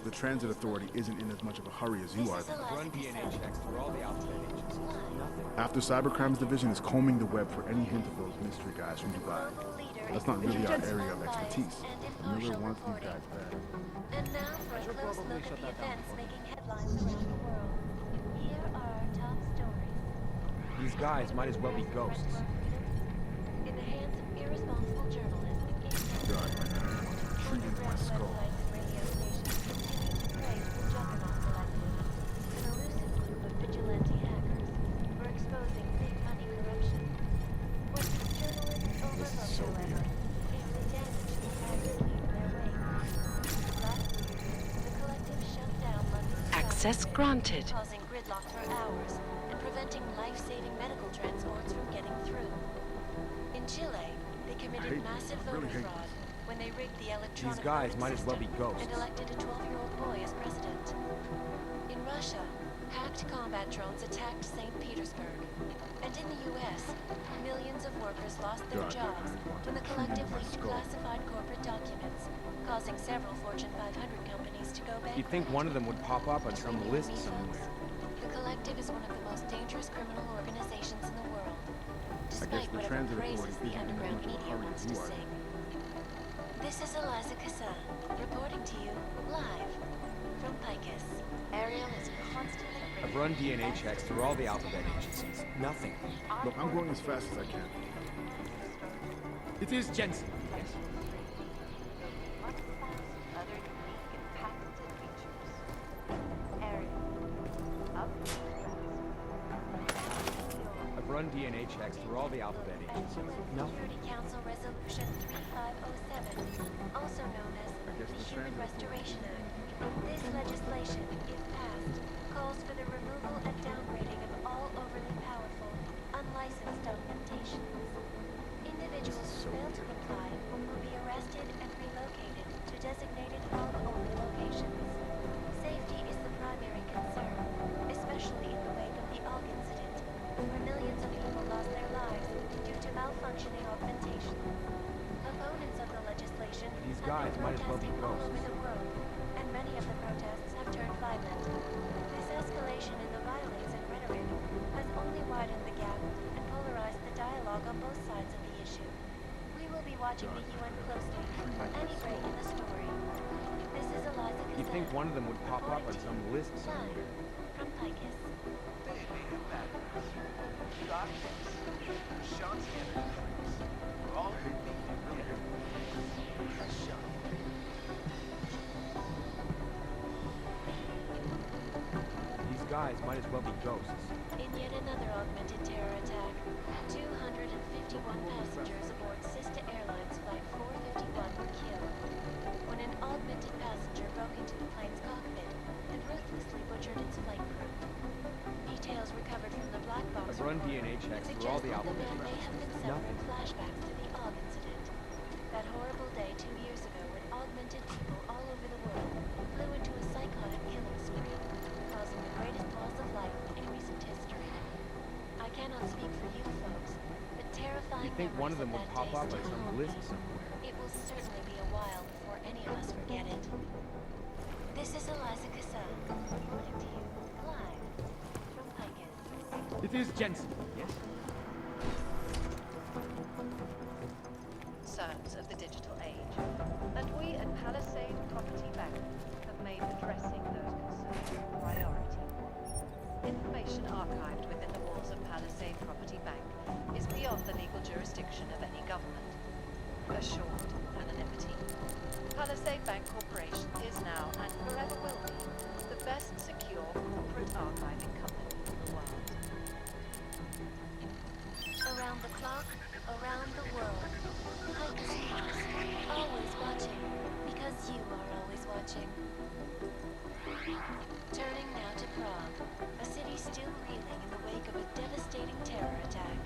the transit authority isn't in as much of a hurry as you are then. Run DNA checks through all the alphabet agencies. Nothing. After Cybercrimes Division is combing the web for any hint of those mystery guys from Dubai. That's not really our area of expertise. Miller wants these guys bad. And now for a close look at the events making headlines around the world. Here are our top stories. These guys might as well be ghosts. In the hands of irresponsible journalists, God, my nerves want to retreat into my skull. radio stations continue to praise the Juggernaut Collective, an elusive group of vigilante hackers for exposing big money corruption. What these journalists overlook, however, is the damage the hackers leave in their wake. Last week, the collective shut down London's Access granted. causing gridlock for hours and preventing life-saving medical transports from getting through. In Chile, they committed massive voter fraud when they rigged the electronic These guys voting might as well be system ghosts. and elected a 12-year-old boy as president. In Russia, hacked combat drones attacked St. Petersburg. And in the U.S., millions of workers lost their jobs when the collective leaked classified corporate documents, causing several Fortune 500 companies to go bankrupt. You'd think one of them would pop up on some Between you and list me, folks, somewhere. the collective is one of the most dangerous criminal organizations in the world, I guess despite the whatever transit authority praises the isn't in as underground much of a media hurry wants as to you are sing. then. This is Eliza Cassan, reporting to you live from Picus. Ariel is constantly I've run DNA checks through all the alphabet agencies. Nothing. Look, I'm going as fast as I can. It is Jensen. Yes. other unique and patented features. Ariel, up. I've run DNA checks through all the alphabet agencies. Nothing. Security Council Resolution 3507, also known as the Human Restoration Act. This legislation, if passed, calls for the removal and downgrading of all overly powerful, unlicensed augmentations. Individuals who fail to comply will be arrested and relocated to designated hub-only locations. Safety is the primary concern, especially in the wake of the AUG incident, where millions of people lost their lives due to malfunctioning augmentations. Opponents of the legislation These have guys been might as well be protesting all ghosts. over the world, and many of the protests have turned violent. This escalation in the violence and rhetoric has only widened the gap and polarized the dialogue on both sides of the issue. We will be watching the UN closely for any break in the story. This is Eliza Cassan. You'd think one of them would pop up on some list live somewhere. from Picus. These guys might as well be ghosts. In yet another augmented terror attack, 251 passengers aboard Sista Airlines Flight 451 were killed when an augmented passenger broke into the plane's cockpit and ruthlessly butchered its flight crew. Details recovered from the black box I've run report DNA checks through all suggest the that the alphabet man may have been agencies. suffering Nothing. flashbacks to the AUG incident. That horrible day 2 years ago when augmented people all over the world flew into a psychotic killing spree, causing the greatest loss of life in recent history. I cannot speak for you folks, but terrifying You'd think one of them would memories pop that up day on still some haunt list me. somewhere. It will certainly be a while before any of us forget it. This is Eliza Cassan, reporting to you live from Picus. It is Jensen. Yes. Concerns of the digital age, and we at Palisade Property Bank have made addressing those concerns a priority. Information archived within the walls of Palisade Property Bank is beyond the legal jurisdiction of any government. Assured anonymity. Palisade Bank Corporation is now and forever will be the best secure corporate archiving company in the world. Around the clock, around the world. Picus News, always watching, because you are always watching. Turning now to Prague, a city still reeling in the wake of a devastating terror attack.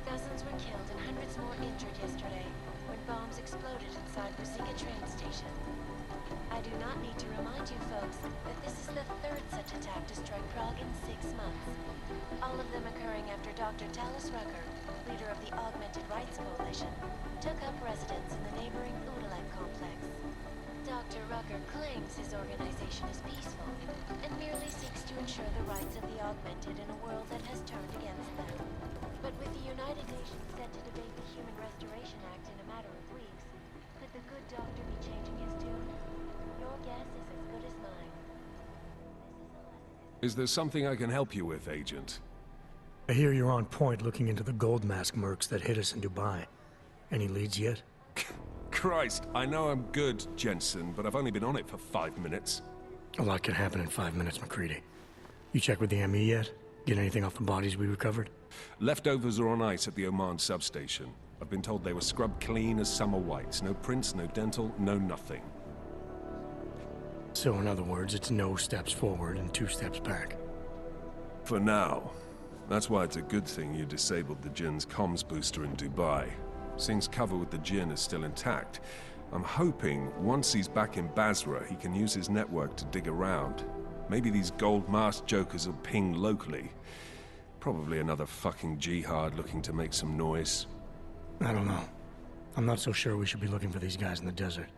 Dozens were killed and hundreds more injured yesterday when bombs exploded inside Ruzicka train station. I do not need to remind you folks that this is the third such attack to strike Prague in 6 months. All of them occurring after Dr. Talis Rucker, leader of the Augmented Rights Coalition, took up residence in the neighboring Udalek complex. Dr. Rucker claims his organization augmented in a world that has turned against them. But with the United Nations set to debate the Human Restoration Act in a matter of weeks, could the good doctor be changing his tune? Your guess is as good as mine. Is there something I can help you with, Agent? I hear you're on point looking into the gold mask mercs that hit us in Dubai. Any leads yet? Christ, I know I'm good, Jensen, but I've only been on it for 5 minutes. A lot can happen in 5 minutes, McCready. You check with the ME yet? Get anything off the bodies we recovered? Leftovers are on ice at the Oman substation. I've been told they were scrubbed clean as summer whites. No prints, no dental, no nothing. So in other words, it's no steps forward and 2 steps back. For now. That's why it's a good thing you disabled the Jinn's comms booster in Dubai. Singh's cover with the Jinn is still intact. I'm hoping once he's back in Basra, he can use his network to dig around. Maybe these gold mask jokers will ping locally. Probably another fucking jihad looking to make some noise. I don't know. I'm not so sure we should be looking for these guys in the desert.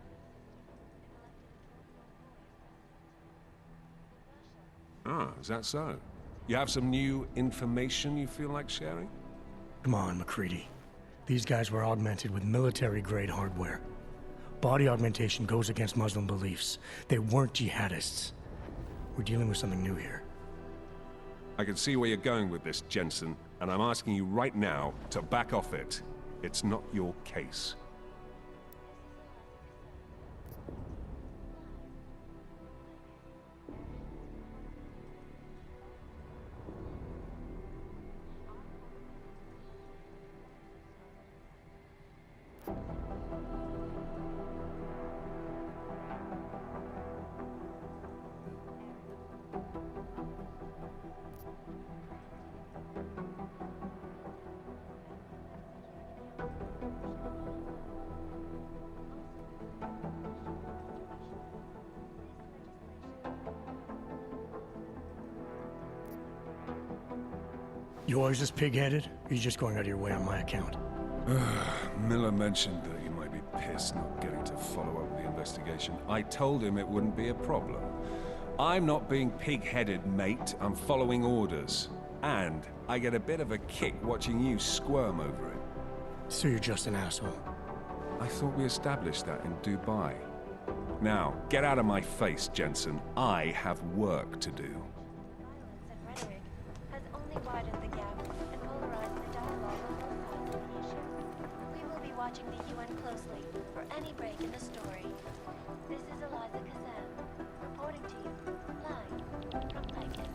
Ah, is that so? You have some new information you feel like sharing? Come on, McCready. These guys were augmented with military-grade hardware. Body augmentation goes against Muslim beliefs. They weren't jihadists. We're dealing with something new here. I can see where you're going with this, Jensen, and I'm asking you right now to back off it. It's not your case. You always this pig-headed? Or are you just going out of your way on my account? Miller mentioned that you might be pissed not getting to follow up with the investigation. I told him it wouldn't be a problem. I'm not being pig-headed, mate. I'm following orders. And I get a bit of a kick watching you squirm over it. So you're just an asshole. I thought we established that in Dubai. Now, get out of my face, Jensen. I have work to do. Violence and rhetoric has only widened the gap and polarized the dialogue on both sides of the issue. We will be watching the UN closely for any break in the story. This is Eliza Kazan, reporting to you, live from Piketon.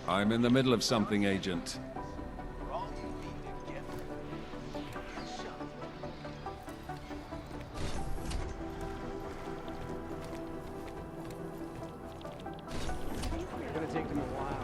I'm in the middle of something, Agent. It's gonna take them a while.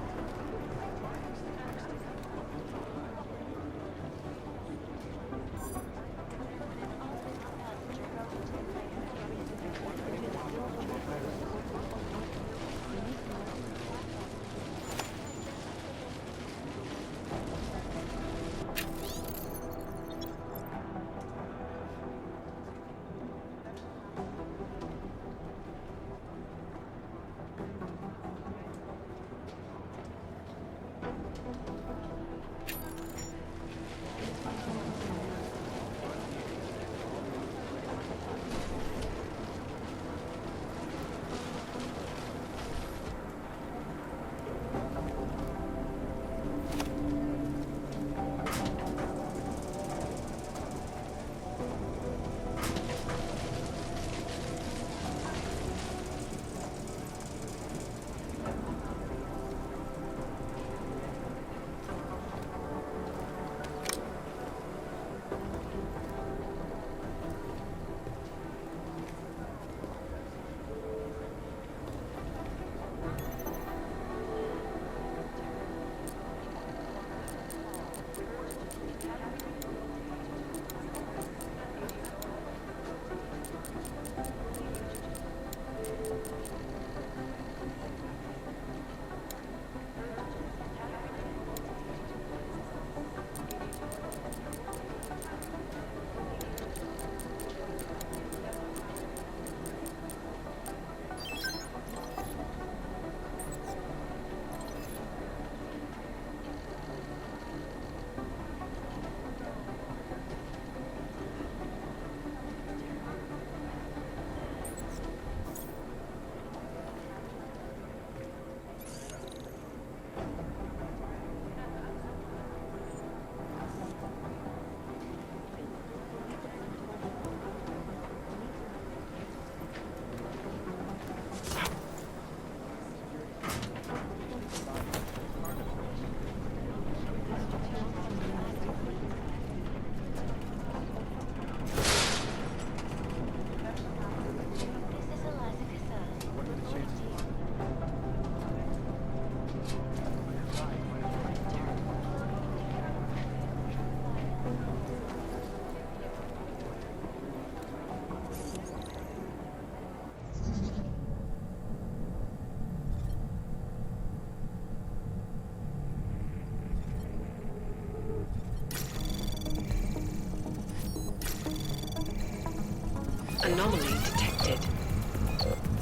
detected.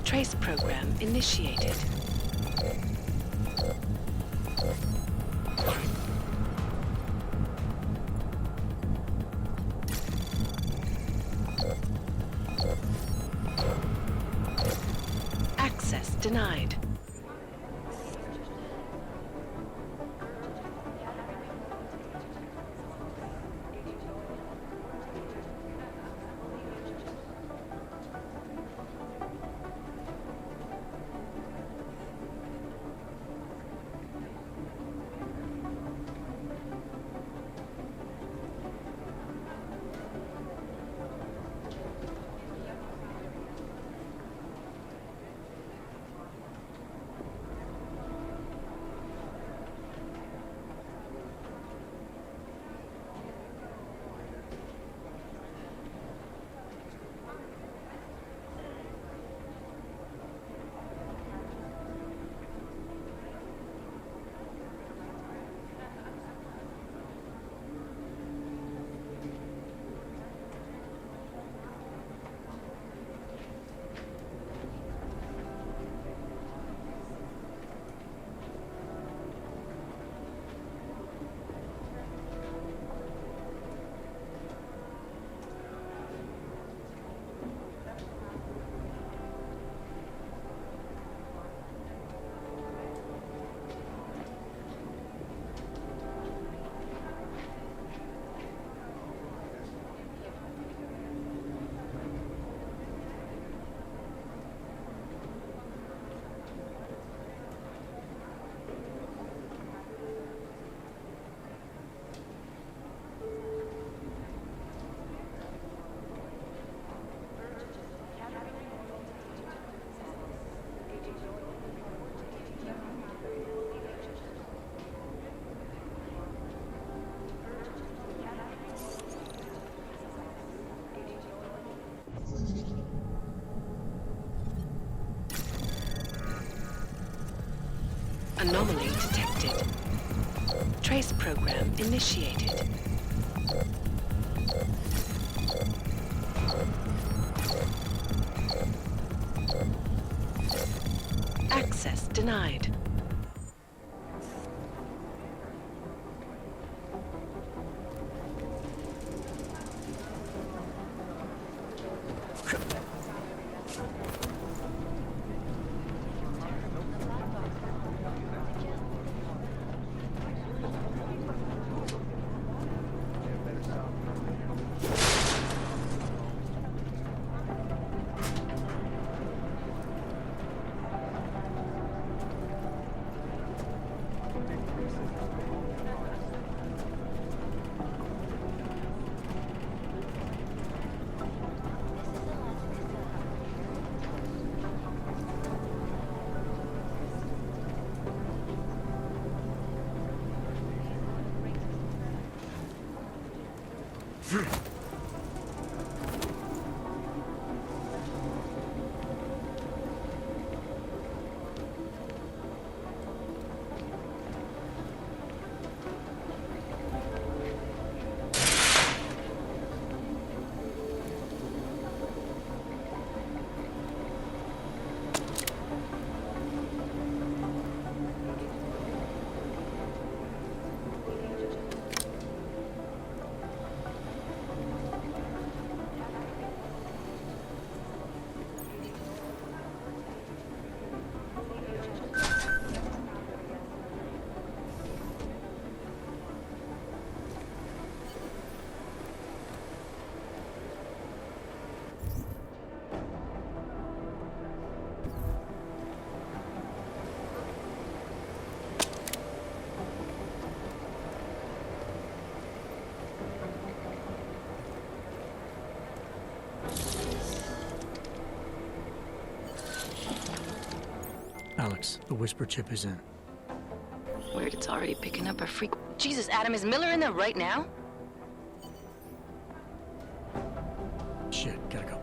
Trace program initiated. Access denied. Anomaly detected. Trace program initiated. Access denied. Alex, the Whisper chip is in. Weird, it's already picking up a freak. Jesus, Adam, is Miller in there right now? Shit, gotta go.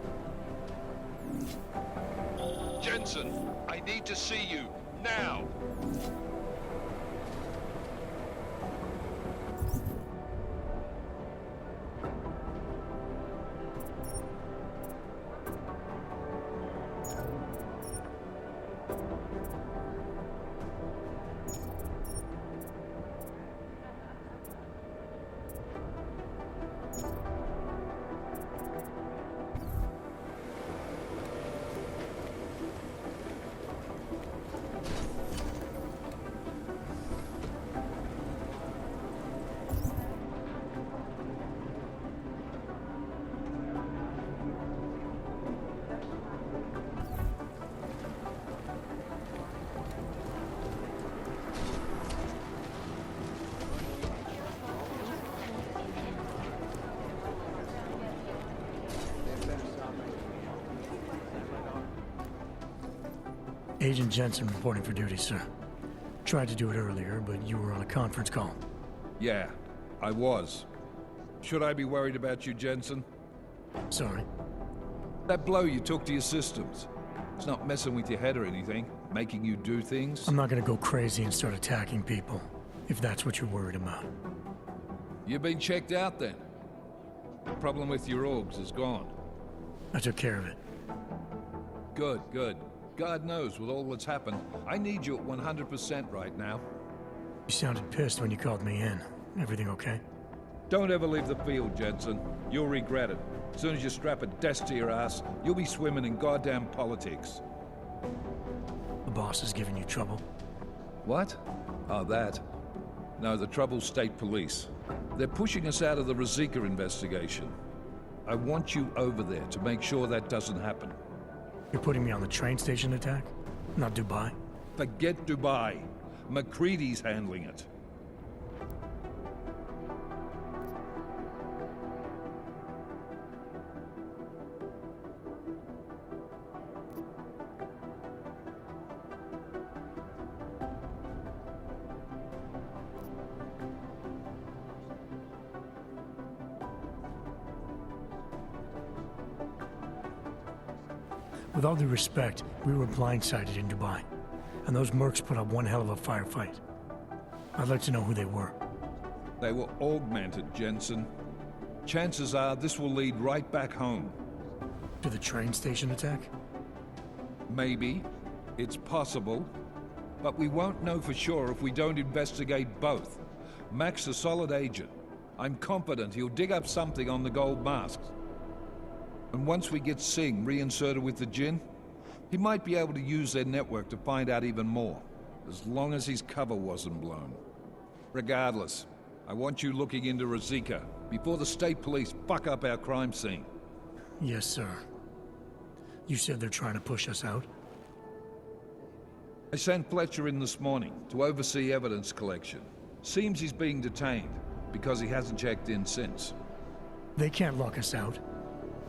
Jensen, I need to see you, now! Agent Jensen reporting for duty, sir. Tried to do it earlier, but you were on a conference call. Yeah, I was. Should I be worried about you, Jensen? Sorry. That blow you took to your systems. It's not messing with your head or anything, making you do things. I'm not gonna go crazy and start attacking people, if that's what you're worried about. You've been checked out then. The problem with your orgs is gone. I took care of it. Good, good. God knows, with all that's happened, I need you at 100% right now. You sounded pissed when you called me in. Everything okay? Don't ever leave the field, Jensen. You'll regret it. As soon as you strap a desk to your ass, you'll be swimming in goddamn politics. The boss is giving you trouble? What? Oh, that. No, the Trouble's State Police. They're pushing us out of the Ruzicka investigation. I want you over there to make sure that doesn't happen. You're putting me on the train station attack? Not Dubai? Forget Dubai. McCready's handling it. With all due respect, we were blindsided in Dubai, and those mercs put up one hell of a firefight. I'd like to know who they were. They were augmented, Jensen. Chances are this will lead right back home. To the train station attack? Maybe. It's possible. But we won't know for sure if we don't investigate both. Mac's a solid agent. I'm confident he'll dig up something on the gold masks. And once we get Singh reinserted with the Jinn, he might be able to use their network to find out even more, as long as his cover wasn't blown. Regardless, I want you looking into Ruzicka before the state police fuck up our crime scene. Yes, sir. You said they're trying to push us out? I sent Fletcher in this morning to oversee evidence collection. Seems he's being detained, because he hasn't checked in since. They can't lock us out.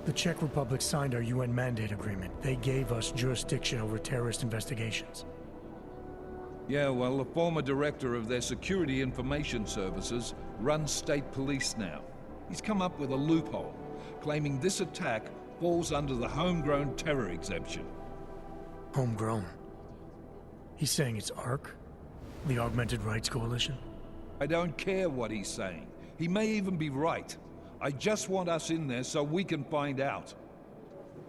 The Czech Republic signed our UN mandate agreement. They gave us jurisdiction over terrorist investigations. Yeah, well, the former director of their security information services runs state police now. He's come up with a loophole, claiming this attack falls under the homegrown terror exemption. Homegrown? He's saying it's ARC? The Augmented Rights Coalition? I don't care what he's saying. He may even be right. I just want us in there so we can find out.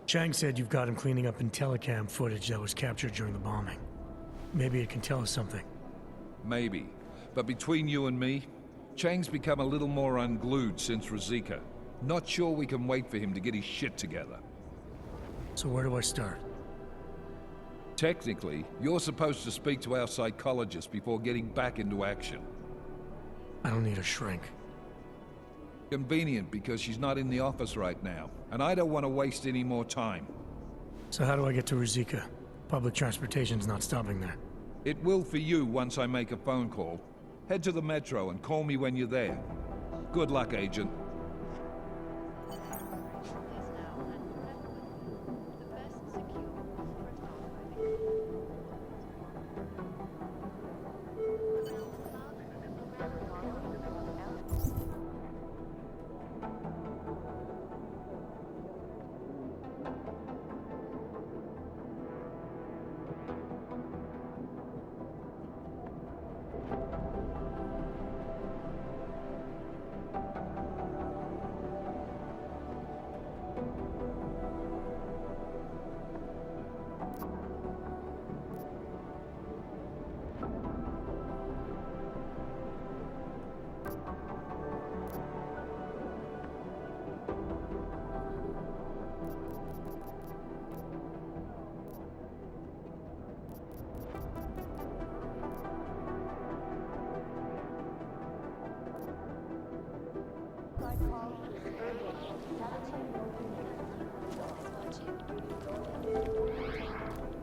Chang said you've got him cleaning up Intellicam footage that was captured during the bombing. Maybe it can tell us something. Maybe. But between you and me, Chang's become a little more unglued since Ruzicka. Not sure we can wait for him to get his shit together. So where do I start? Technically, you're supposed to speak to our psychologist before getting back into action. I don't need a shrink. Convenient, because she's not in the office right now, and I don't want to waste any more time. So how do I get to Ruzicka? Public transportation's not stopping there. It will for you once I make a phone call. Head to the metro and call me when you're there. Good luck, Agent.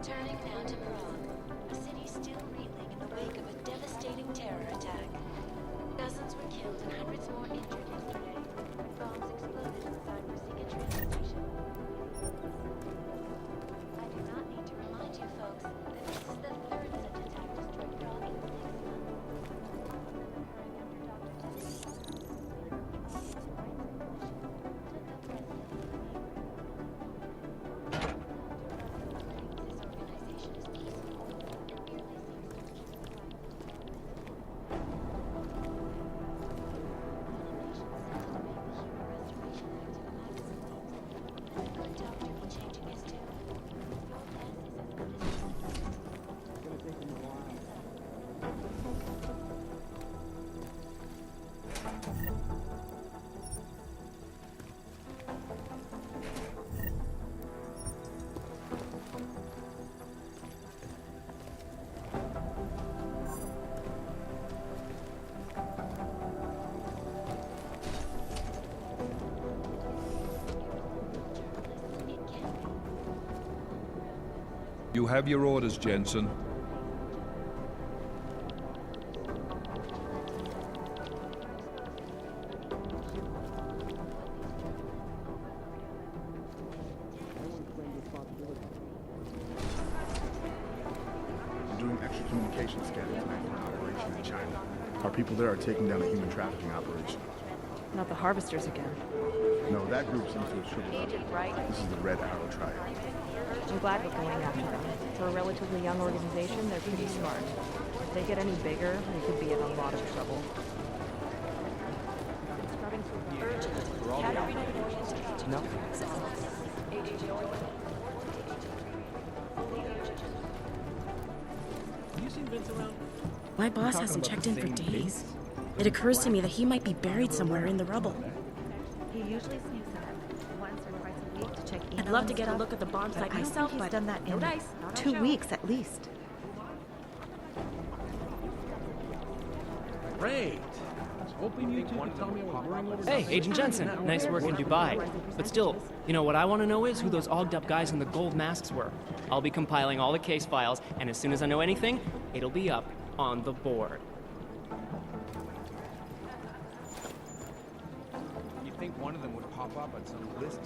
Turning now to Prague, a city still reeling in the wake of a devastating terror attack. Dozens were killed and hundreds more injured yesterday when bombs exploded inside Ruzicka train station. I do not need to remind you folks that You have your orders, Jensen. We're doing extra communication scanning tonight for an operation in China. Our people there are taking down a human trafficking operation. Not the harvesters again. No, that group seems to have shriveled up. This is the Red Arrow Triad. I'm glad we're going after them. For a relatively young organization, they're pretty smart. If they get any bigger, we could be in a lot of trouble. No. My boss hasn't checked in for days. It occurs to me that he might be buried somewhere in the rubble. He usually sneaks in once or twice a week to check email. I'd love to and get a stuff, look at the bomb site but I don't myself, think he's but done that no in dice, not our 2 show. weeks at least. Great. I was hoping you two would tell me I was worrying about Hey, Agent Jensen, nice work in Dubai. But still, you know what I want to know is who those ogged up guys in the gold masks were. I'll be compiling all the case files, and as soon as I know anything, it'll be up on the board. You'd think one of them would pop up on some list.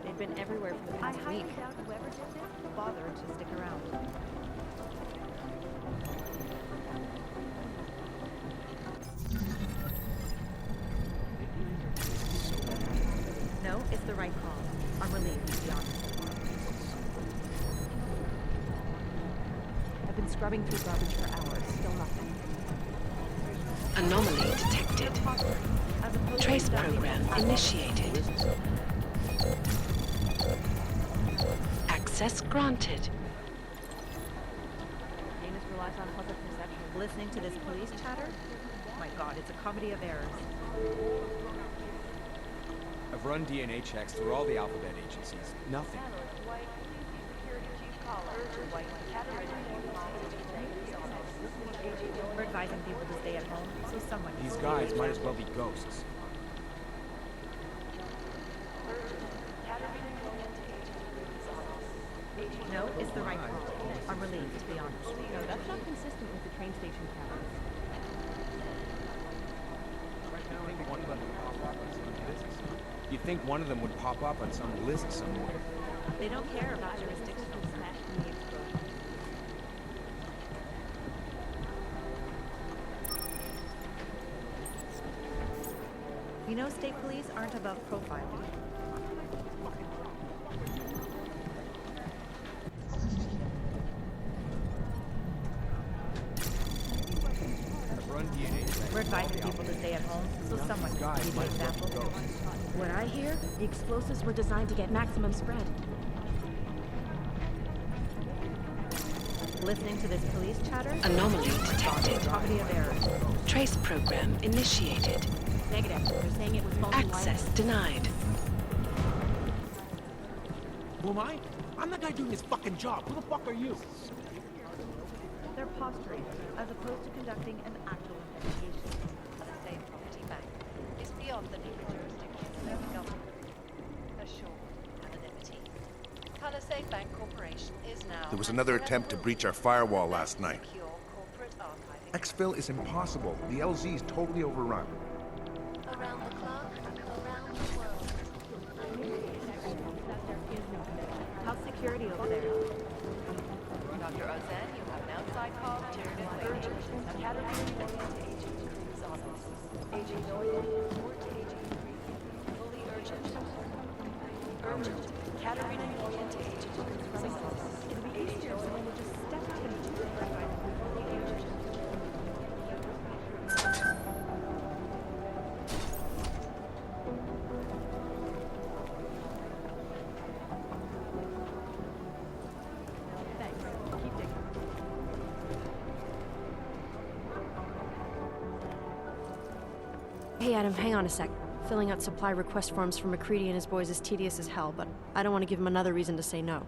They've been everywhere for the I past highly week. doubt whoever did this bothered to stick around. No, it's the right call. I'm relieved, to be honest. I've been scrubbing through garbage for hours, still nothing. Anomaly detected. As opposed to Trace dumping program them. initiated. Access granted. Amos relies on public perception. Listening to this police chatter? My God, it's a comedy of errors. I've run DNA checks through all the alphabet agencies. Nothing. We're advising people to stay at home, so someone These needs to guys be might as well be ghosts. No, it's the right call. I'm relieved, to be honest. No, that's not consistent with the train station cameras. You'd think one of them would pop up on some list somewhere. They don't care about jurisdictional smash in the explosion. You know, state police aren't above profiling. I've run DNA checks. We're advising people to stay at home, so someone needs to be the example. What I hear, the explosives were designed to get maximum spread. Listening to this police chatter? Anomaly detected. Comedy of errors. Trace program initiated. Negative. They're saying it was faulty Access denied. Who am I? I'm the guy doing his fucking job. Who the fuck are you? They're posturing, as opposed to conducting an actual investigation. Palisade Property Bank is beyond the legal jurisdiction of the government. Assured anonymity. Palisade Bank Corporation is now... There was another attempt to breach our firewall last night. Secure corporate archiving. Exfil is impossible. The LZ is totally overrun. Around the clock, around the world. How's security over there? Dr. Ozan, you have an outside call to urgent. Academy Agent Norton, fully urgent. Urgent. Katarina Norton to Agent It'd be easier if someone would just step in. Hey Adam, hang on a sec. Filling out supply request forms for McCready and his boys is tedious as hell, but I don't want to give him another reason to say no.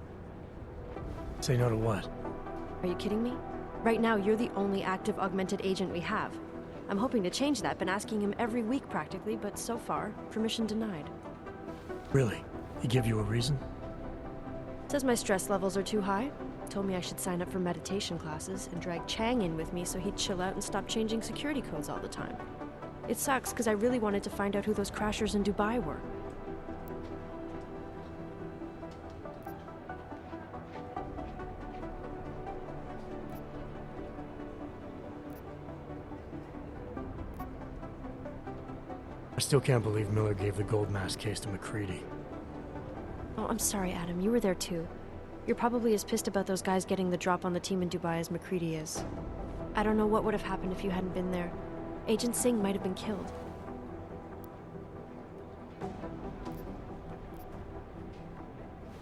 Say no to what? Are you kidding me? Right now, you're the only active augmented agent we have. I'm hoping to change that, been asking him every week practically, but so far, permission denied. Really? He give you a reason? Says my stress levels are too high. Told me I should sign up for meditation classes and drag Chang in with me so he'd chill out and stop changing security codes all the time. It sucks because I really wanted to find out who those crashers in Dubai were. I still can't believe Miller gave the gold mask case to McCready. Oh, I'm sorry, Adam. You were there too. You're probably as pissed about those guys getting the drop on the team in Dubai as McCready is. I don't know what would have happened if you hadn't been there. Agent Singh might have been killed.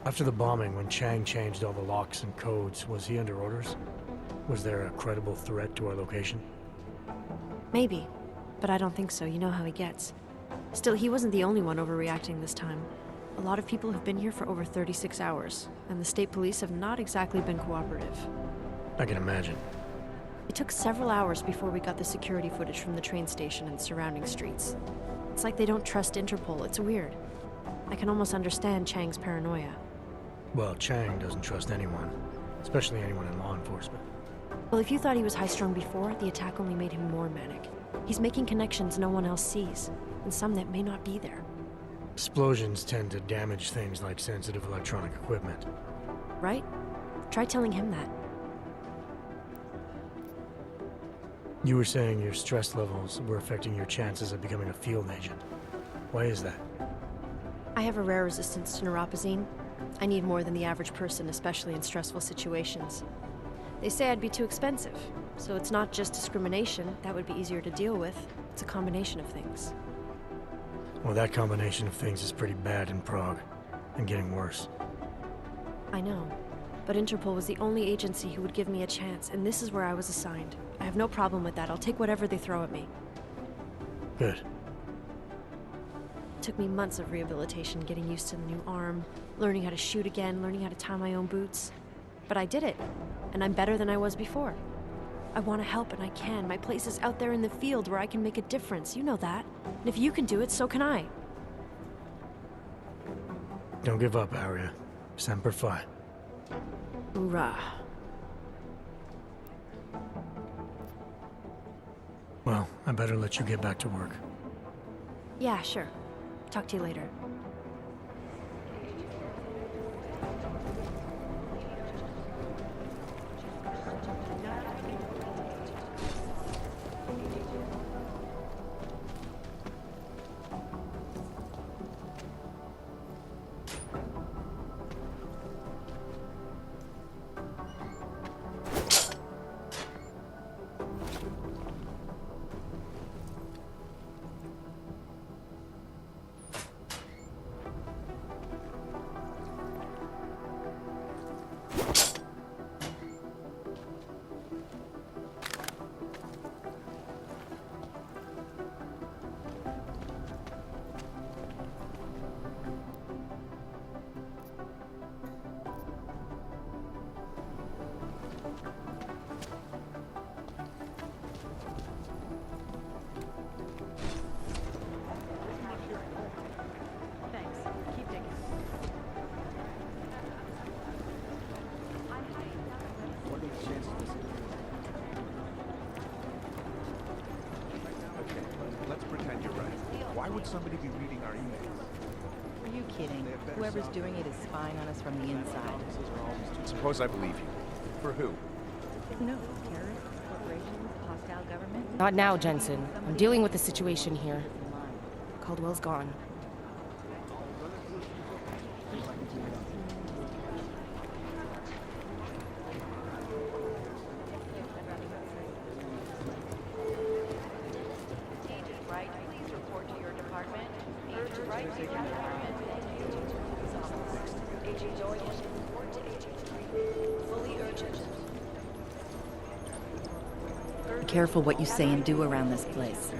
After the bombing, when Chang changed all the locks and codes, was he under orders? Was there a credible threat to our location? Maybe, but I don't think so. You know how he gets. Still, he wasn't the only one overreacting this time. A lot of people have been here for over 36 hours, and the state police have not exactly been cooperative. I can imagine. It took several hours before we got the security footage from the train station and surrounding streets. It's like they don't trust Interpol. It's weird. I can almost understand Chang's paranoia. Well, Chang doesn't trust anyone, especially anyone in law enforcement. Well, if you thought he was high-strung before, the attack only made him more manic. He's making connections no one else sees, and some that may not be there. Explosions tend to damage things like sensitive electronic equipment. Right? Try telling him that. You were saying your stress levels were affecting your chances of becoming a field agent. Why is that? I have a rare resistance to neuropazine. I need more than the average person, especially in stressful situations. They say I'd be too expensive, so it's not just discrimination. That would be easier to deal with. It's a combination of things. Well, that combination of things is pretty bad in Prague, and getting worse. I know, but Interpol was the only agency who would give me a chance, and this is where I was assigned. I have no problem with that. I'll take whatever they throw at me. Good. It took me months of rehabilitation, getting used to the new arm, learning how to shoot again, learning how to tie my own boots. But I did it, and I'm better than I was before. I want to help, and I can. My place is out there in the field where I can make a difference. You know that. And if you can do it, so can I. Don't give up, Arya. Semper Fi. Hoorah. Well, I better let you get back to work. Yeah, sure. Talk to you later. Why would somebody be reading our emails? Are you kidding? Whoever's doing it is spying on us from the inside. Suppose I believe you. For who? No, terrorists, corporations, hostile government. Not now, Jensen. I'm dealing with the situation here. Caldwell's gone. Be careful what you say and do around this place.